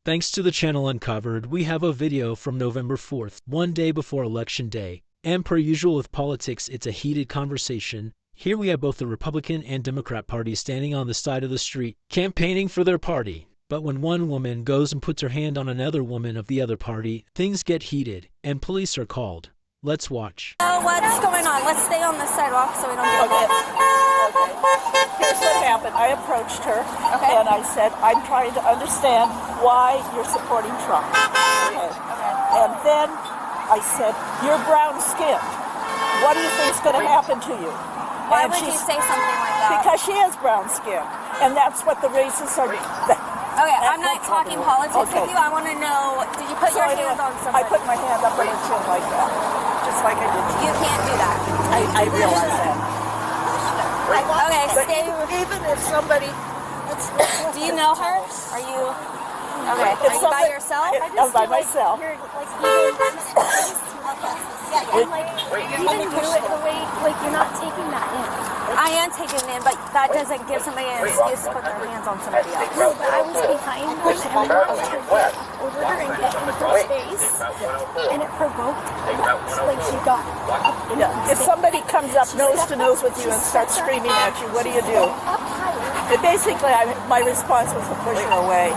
Thanks to the channel Uncovered, we have a video from November 4th, one day before Election Day. And per usual with politics, it's a heated conversation. Here we have both the Republican and Democrat parties standing on the side of the street, campaigning for their party. But when one woman goes and puts her hand on another woman of the other party, things get heated, and police are called. Let's watch. What's going on? Let's stay on the sidewalk so we don't get Okay. Here's what happened. I approached her, and I said, I'm trying to understand why you're supporting Trump. Okay. And then I said, you're brown-skinned. What do you think's going to happen to you? Why would you say something like that? Because she has brown skin, and that's what the racists are. Okay, I'm not talking politics with you. I want to know, did you put your hands on somebody? I put my hand up on her chin like that, just like I did. You can't do that. I realize that. Okay, stay. Even if somebody... Do you know her? Are you... Okay, are you by yourself? I'm by myself. You're do it the way, you're not taking that in. I am taking it in, but that doesn't give somebody an excuse to put their hands on somebody else. No, but I was behind her and I wanted to get over her and get in her face, and it provoked her. She got up in her If somebody comes up nose to nose with you and starts screaming at you, what do you do? Basically, my response was to push her away.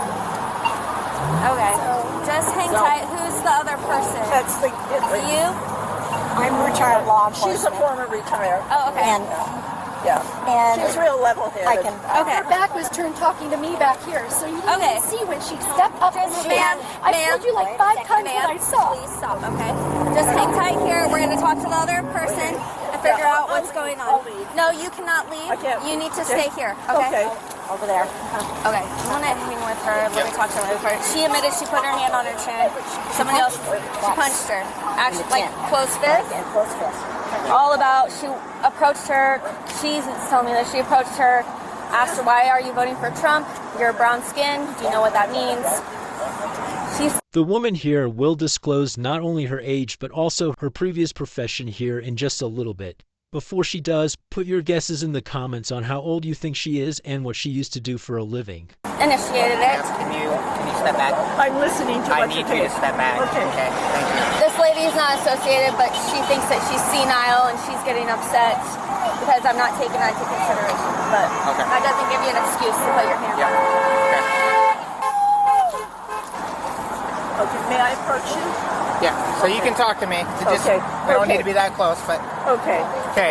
Okay, just hang tight. Who's the other person? That's You? I'm retired law enforcement. She's a former retired. Oh, okay. And She's real level-headed. Okay. Her back was turned talking to me back here, so you didn't see when she stepped up and I told you like 5 times what I saw. Please stop, okay? Just hang tight here. We're going to talk to the other person and figure out what's going on. No, you cannot leave. You need to stay here, okay? over there. Okay, you want to hang with her. Let me talk to her. She admitted she put her hand on her chin. Somebody else, she punched her. Actually, like close fist. Close fist. All about, she approached her. She's telling me that she approached her, asked her, why are you voting for Trump? You're brown skin. Do you know what that means? The woman here will disclose not only her age, but also her previous profession here in just a little bit. Before she does, put your guesses in the comments on how old you think she is and what she used to do for a living. Initiated it. Can you step back? I'm listening to what you're saying. I need you to step back. Okay. Thank you. This lady is not associated, but she thinks that she's senile and she's getting upset because I'm not taking that into consideration. But that doesn't give you an excuse to put your hand on her. Okay, may I approach you? Yeah, so you can talk to me. We don't need to be that close, but... Okay.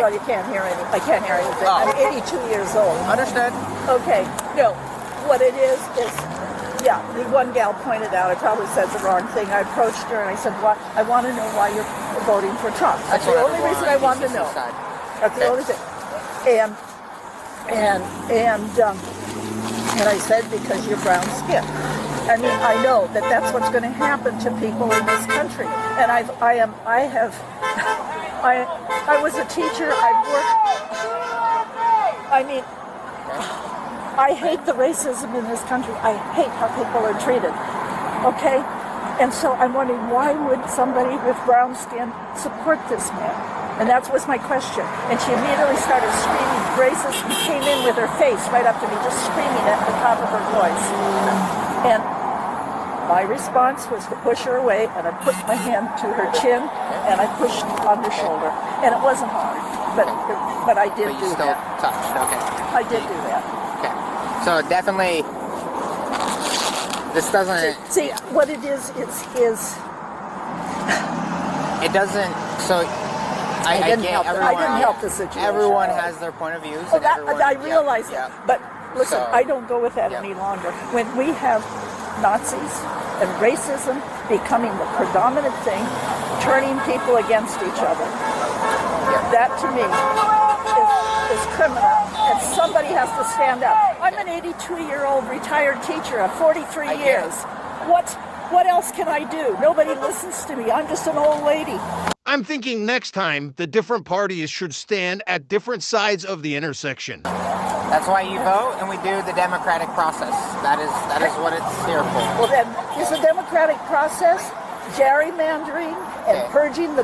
Well, you can't hear anything. I can't hear anything. Oh. I'm 82 years old. Understood. Okay. No, what it is, yeah, the one gal pointed out, I probably said the wrong thing. I approached her and I said, well, I want to know why you're voting for Trump. That's the only reason I wanted to know. That's the only thing. And I said, because you're brown skin. I mean, I know that that's what's going to happen to people in this country. And I was a teacher. I hate the racism in this country. I hate how people are treated. Okay? And so I'm wondering, why would somebody with brown skin support this man? And that was my question. And she immediately started screaming racist and came in with her face right up to me, just screaming at the top of her voice. And my response was to push her away, and I put my hand to her chin, and I pushed on her shoulder. And it wasn't hard, but I did do that. Touched. Okay. I did do that. Okay. So definitely, this doesn't... See, what it is, it doesn't... So... I didn't help the situation. Everyone has their point of views. I realize that. But listen, I don't go with that any longer. When we have Nazis and racism becoming the predominant thing, turning people against each other, that to me is criminal. And somebody has to stand up. I'm an 82-year-old retired teacher of 43 years. What else can I do? Nobody listens to me. I'm just an old lady. I'm thinking next time the different parties should stand at different sides of the intersection. That's why you vote, and we do the democratic process. That is what it's here for. Well, then, is the democratic process gerrymandering and purging the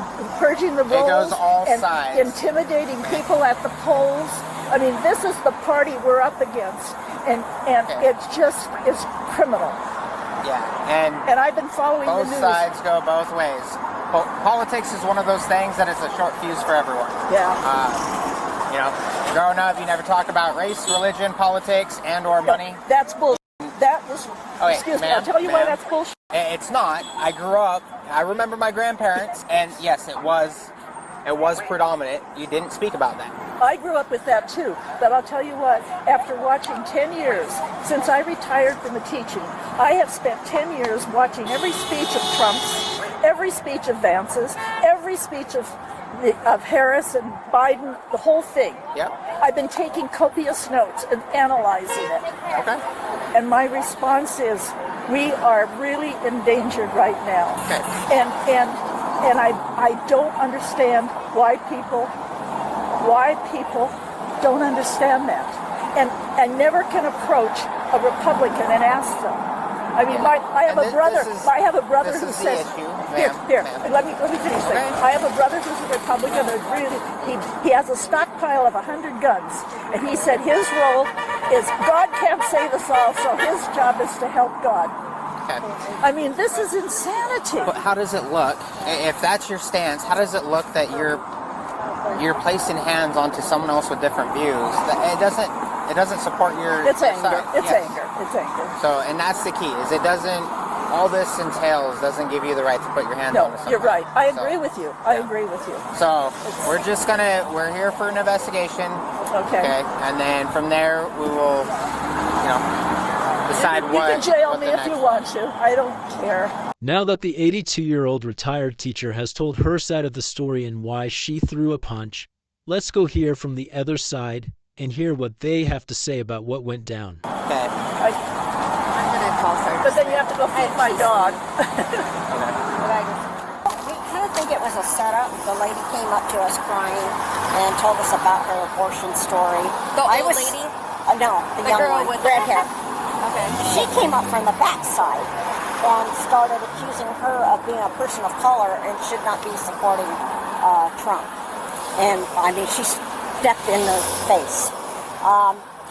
rolls and sides. Intimidating people at the polls? I mean, this is the party we're up against, and it's criminal. Yeah, and I've been following the both news. sides go both ways. Politics is one of those things that is a short fuse for everyone. Yeah. You know, growing up, you never talk about race, religion, politics, and/or money. That's bullshit. That was. Okay, excuse me. I'll tell you why that's bullshit. It's not. I grew up. I remember my grandparents, and yes, it was predominant. You didn't speak about that. I grew up with that too, but I'll tell you what, after watching 10 years, since I retired from the teaching, I have spent 10 years watching every speech of Trump's, every speech of Vance's, every speech of Harris and Biden, the whole thing. Yep. I've been taking copious notes and analyzing it. Okay. And my response is, we are really endangered right now. Okay. And I don't understand why people don't understand that, and never can approach a Republican and ask them. I mean, I have a brother who says, here, let me finish this. I have a brother who's a Republican, and he has a stockpile of 100 guns, and he said his role is God can't save us all, so his job is to help God. Okay. I mean, this is insanity. But how does it look? If that's your stance, how does it look that you're placing hands onto someone else with different views? It doesn't support your It's side. anger. It's Yes. anger. It's anger. So, and that's the key, is it doesn't, all this entails doesn't give you the right to put your hands on No, somebody. you're right. I agree So, with you. I agree with you. So, we're here for an investigation. Okay. And then from there, we will, decide You can jail me if you want to. I don't care. Now that the 82-year-old retired teacher has told her side of the story and why she threw a punch, let's go hear from the other side and hear what they have to say about what went down. Okay. I'm gonna call Sergeant. But then you have to go feed my dog. We kind of think it was a setup. The lady came up to us crying and told us about her abortion story. The old lady? No, the young girl one, with red the- hair. Okay. She came up from the backside and started accusing her of being a person of color and should not be supporting Trump. And I mean, she stepped in the face.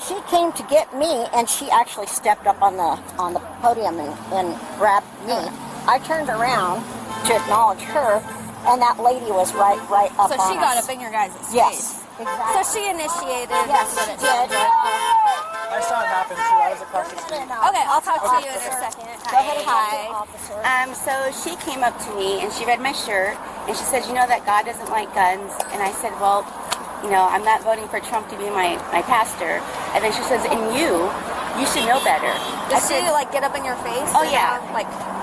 She came to get me, and she actually stepped up on the podium and grabbed me. I turned around to acknowledge her, and that lady was right up on So she got us. up in your guys' Yes, face. exactly. So she initiated. Yes, that's she what it did. I saw it happen too. I was across the street. Okay, I'll talk to you in a second. Go ahead, Hi. officer. So she came up to me and she read my shirt and she said, you know that God doesn't like guns? And I said, well, I'm not voting for Trump to be my pastor. And then she says, and you should know better. Did she get up in your face? Oh, yeah.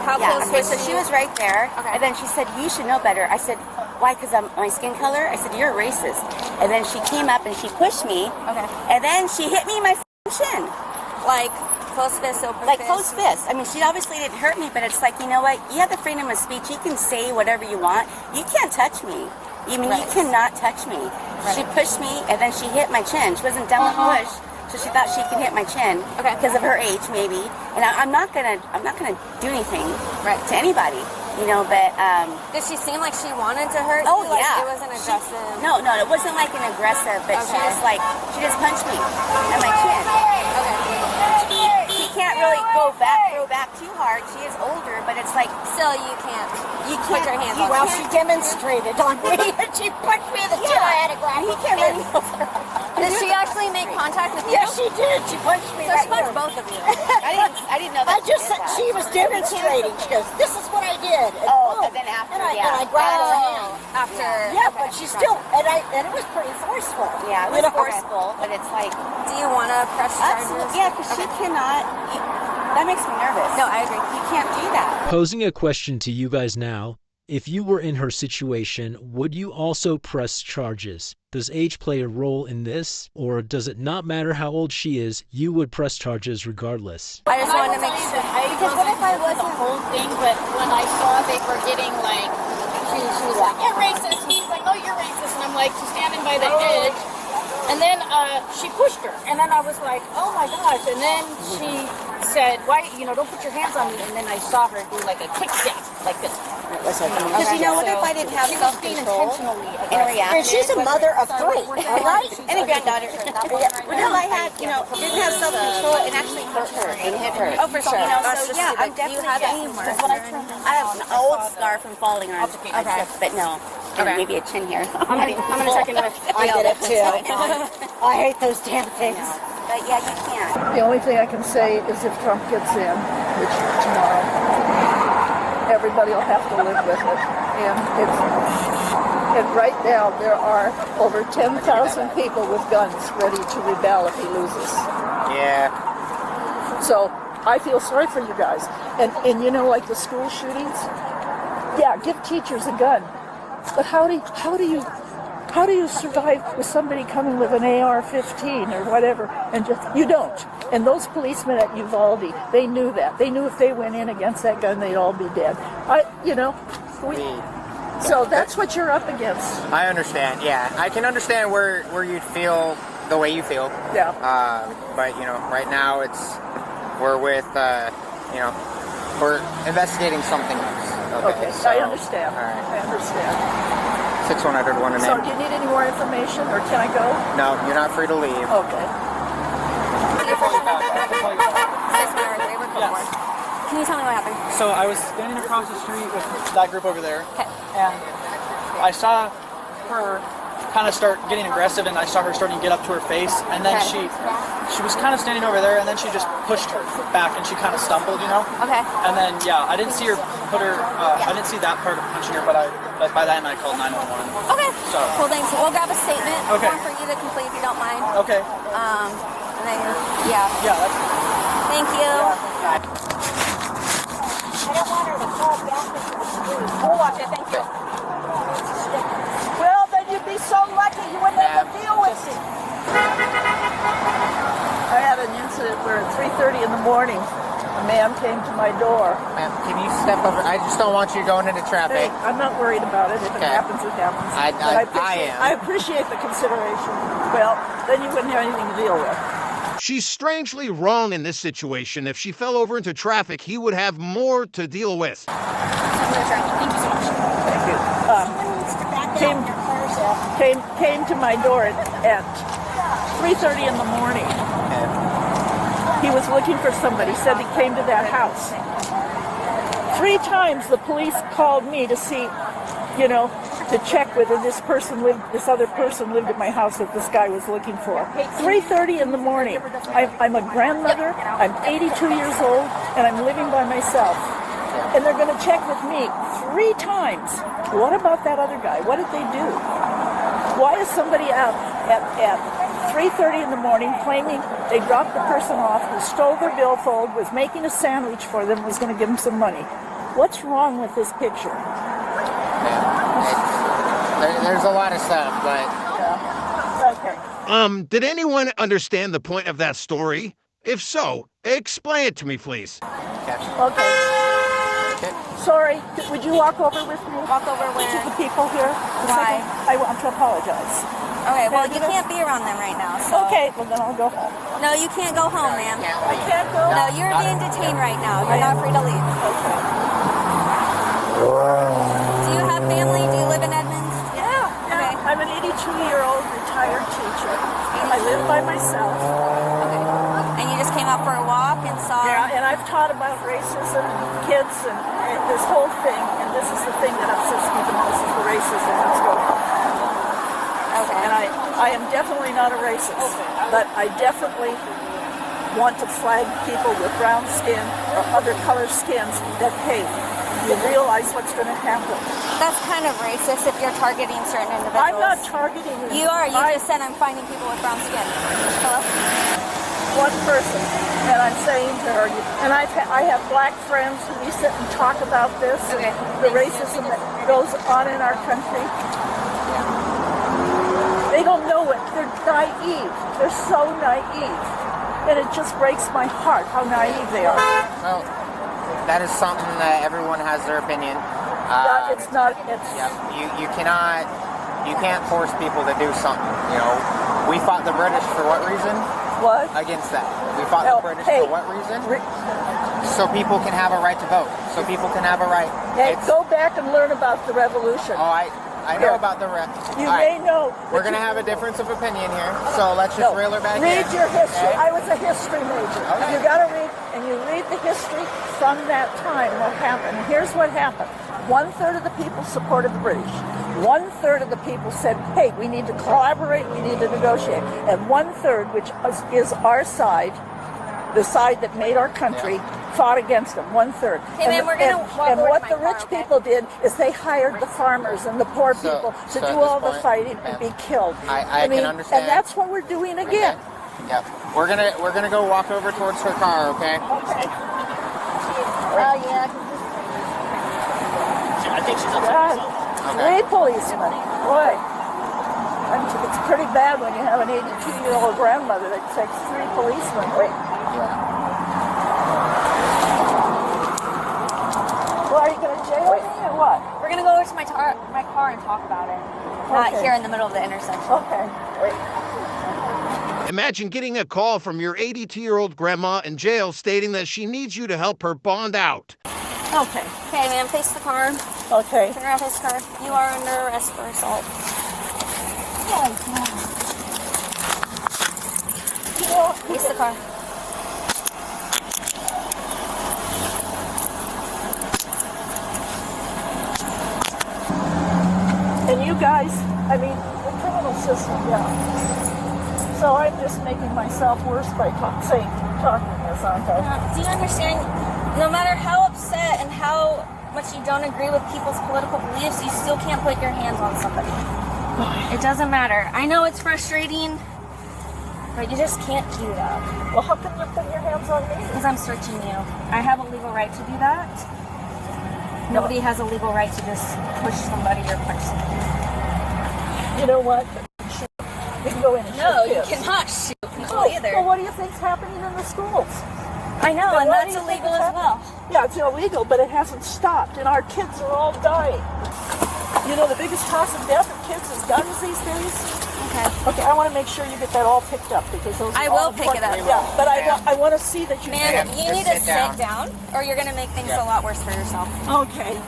How close okay, was so she was right there. Okay. And then she said, you should know better. I said, why? Because I'm my skin color? I said, you're a racist. And then she came up and she pushed me. Okay. And then she hit me in my chin. Like close fist, open Like fist? close fist. I mean, she obviously didn't hurt me, but it's like, you know what? You have the freedom of speech. You can say whatever you want. You can't touch me. You cannot touch me. Right. She pushed me, and then she hit my chin. She wasn't done with push, so she thought she could hit my chin because of her age, maybe. And I'm not gonna do anything to anybody, But did she seem like she wanted to hurt oh you? yeah, It wasn't aggressive. No, it wasn't like an aggressive, but she just punched me at my chin. Okay. She can't really throw back too hard. She is older, but it's like Still, you can't put your hands on Well, her. she demonstrated on me, and she punched me in the chin. I had to grab he can't run over. Did she actually make contact with you? Yes, she did. She punched me So right she punched here. both of you. I didn't know that. I just said she was demonstrating. She goes, "This is what I did." And boom. And then after, and I grabbed her hand. After. Yeah, but she still, and it was pretty forceful. Yeah, it was forceful, but it's like Do you want to press charges? absolutely, yeah, because she cannot. That makes me nervous. No, I agree. You can't do that. Posing a question to you guys now, if you were in her situation, would you also press charges? Does age play a role in this, or does it not matter how old she is, you would press charges regardless? I just wanted to make sure. Because what if I wasn't the whole thing, but when I saw they were getting she was like, you're racist, and she's like, oh, you're racist, and I'm like, she's standing by the edge, and then she pushed her, and then I was like, oh my gosh, and then she said, why, don't put your hands on me, and then I saw her do like a kick step, like this. was okay. Because you know what, if I didn't have self-control and reaction. And she's a mother of three, all right? And a granddaughter. Until I had, you know, didn't have self-control, it actually hurt her and hit her. Oh, for sure. You know, so yeah, I'm definitely. I have an old scar from falling on. Okay. But no. Okay. Maybe a chin here. I'm gonna check into it. I did it too. I hate those damn things. But yeah, you can't. The only thing I can say is if Trump gets in, which tomorrow, everybody will have to live with it. And right now there are over 10,000 people with guns ready to rebel if he loses. Yeah. So I feel sorry for you guys. And you know, like the school shootings? Yeah, give teachers a gun. But how do you survive with somebody coming with an AR-15 or whatever, and just, you don't. And those policemen at Uvalde, they knew that. They knew if they went in against that gun, they'd all be dead. So that's what you're up against. I understand, yeah. I can understand where you'd feel the way you feel. Yeah. But, you know, right now we're with, you know, we're investigating something else. Okay, so, I understand. All right. I understand. 6100 one So do you need any more information, or can I go? No, you're not free to leave. Okay. Can you tell me what happened? So I was standing across the street with that group over there, and I saw her kind of start getting aggressive, and I saw her starting to get up to her face, and then she was kind of standing over there, and then she just pushed her back, and she kind of stumbled, you know? Okay. And then, yeah, I didn't see her put her, I didn't see that part of punching her, but by then I called 911. Okay. So. Cool, thanks. We'll grab a statement Okay. for you to complete if you don't mind. Okay. And then, yeah. Yeah, that's Thank you. I don't want her to fall back into the street. We'll watch it. Thank you. Well, then you'd be so lucky you wouldn't have to deal with it. I had an incident where at 3:30 in the morning, a man came to my door. Ma'am, can you step over? I just don't want you going into traffic. Hey, I'm not worried about it. If it happens, it happens. I appreciate the consideration. Well, then you wouldn't have anything to deal with. She's strangely wrong in this situation. If she fell over into traffic, he would have more to deal with. Thank you so much. Thank you. Came to my door at 3:30 in the morning. He was looking for somebody. Said he came to that house. 3 times the police called me to see, you know, to check whether this other person lived at my house that this guy was looking for. 3:30 in the morning. I'm a grandmother. I'm 82 years old, and I'm living by myself. And they're going to check with me 3 times. What about that other guy? What did they do? Why is somebody out at 3:30 in the morning claiming they dropped the person off who stole their billfold, was making a sandwich for them, was going to give them some money? What's wrong with this picture? There's a lot of stuff, but... Yeah. Okay. Did anyone understand the point of that story? If so, explain it to me, please. Okay. Sorry, would you walk over with me? Walk over where? To the people here. Why? I want to apologize. Okay, well, you can't be around them right now, so... Okay, well, then I'll go home. No, you can't go home, ma'am. I can't go? No, you're being detained right now. You're not free to leave. Okay. Do you have family? Do you live in Edmonds? Yeah. Okay. I'm an 82-year-old retired teacher. I live by myself. Okay. And you just came out for a walk and saw... Yeah, and I've taught about racism, kids, and this whole thing, and this is the thing that upsets me the most, is the racism that's going on. Okay. And I am definitely not a racist, but I definitely want to flag people with brown skin or other color skins that, hey, you realize what's going to happen. That's kind of racist if you're targeting certain individuals. I'm not targeting them. You are. You just said I'm finding people with brown skin. Hello? One person, and I'm saying to her, and I have black friends who we sit and talk about this, the racism that goes on in our country. They don't know it. They're naive. They're so naive. And it just breaks my heart how naive they are. Well, that is something that everyone has their opinion. It's not, it's... Yeah, you can't force people to do something, you know. We fought the British for what reason? What? Against that. We fought the British for what reason? So people can have a right to vote. So people can have a right. Hey, go back and learn about the revolution. Oh, I know about the You may know. We're going to have a difference of opinion here, so let's just reel her back in. Read your history. Okay? I was a history major. Okay. You got to read, and you read the history from that time, what happened. Here's what happened. 1/3 of the people supported the British. 1/3 of the people said, hey, we need to collaborate, we need to negotiate. And 1/3, which is our side, the side that made our country, fought against them. 1/3. Hey, man, we're gonna walk and over what to the my rich car, okay? people did is they hired the farmers and the poor people to do all the fighting and be killed. I mean, can understand. and that's what we're doing again. Okay. Yep. We're gonna go walk over towards her car, okay? Okay. Yeah. I think she's upset. Three policemen. Boy, it's pretty bad when you have an 82-year-old grandmother that takes 3 policemen. Well, are you going to jail me or what? We're gonna go over to my car and talk about it. Not here in the middle of the intersection. Okay. Imagine getting a call from your 82-year-old grandma in jail stating that she needs you to help her bond out. Okay. Okay, ma'am, face the car. Okay. Turn around, face the car. You are under arrest for assault. Face the car. And you guys, I mean, the criminal system, yeah. So I'm just making myself worse by talking this, aren't I? Do you understand? No matter how upset and how much you don't agree with people's political beliefs, you still can't put your hands on somebody. It doesn't matter. I know it's frustrating, but you just can't do that. Well, how come you're putting your hands on me? Because I'm searching you. I have a legal right to do that. Nobody has a legal right to just push somebody or punch somebody. You know what? You can go in and No, shoot you kids. cannot shoot people either. Well, what do you think's happening in the schools? I know, and what that's do you think illegal is as well. Yeah, it's illegal, but it hasn't stopped, and our kids are all dying. You know, the biggest cause of death of kids is guns these days. Okay. Okay, I want to make sure you get that all picked up because those. I are all will pick it up. important. Yeah, but I want to see that you. Man, you need to sit sit down. down, or you're going to make things a lot worse for yourself. Okay.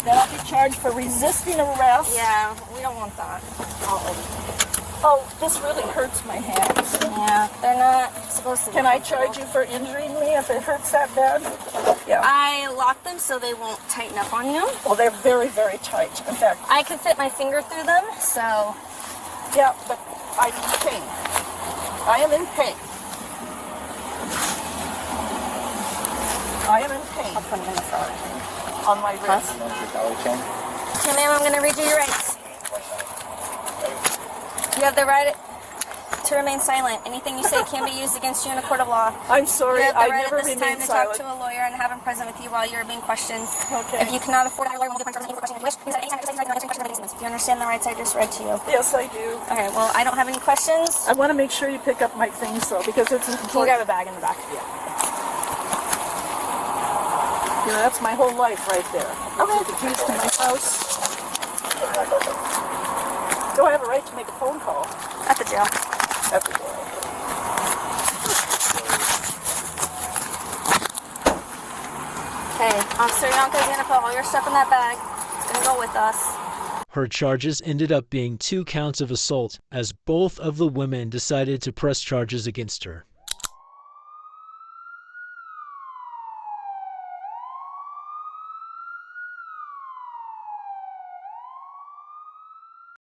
Then I'll be charged for resisting arrest. Yeah, we don't want that. Oh, this really hurts my hands. Yeah, they're not supposed to be. Can I charge you for injuring me if it hurts that bad? Yeah. I lock them so they won't tighten up on you. Well, they're very, very tight. In fact, I can fit my finger through them, so... yeah, but I'm in pain. I am in pain. I am in pain. I'll put them in the front. On my wrist. Okay, ma'am, I'm going to read you your rights. You have the right to remain silent. Anything you say can be used against you in a court of law. I'm sorry, You have the I right never at this time remain to silent. talk to a lawyer and have him present with you while you're being questioned. Okay. If you cannot afford a lawyer, we'll give him any question you wish. Please at any time exercise your right to answer questions. Do you understand the rights I just read to you? Yes, I do. Okay, well, I don't have any questions. I want to make sure you pick up my things, though, because it's important. Can you grab a bag in the back? Yeah. You know, that's my whole life right there. Okay. The keys to my house. Do I have a right to make a phone call? At the jail. At the door. Okay, Officer Yanko's gonna put all your stuff in that bag. It's gonna go with us. Her charges ended up being 2 counts of assault, as both of the women decided to press charges against her.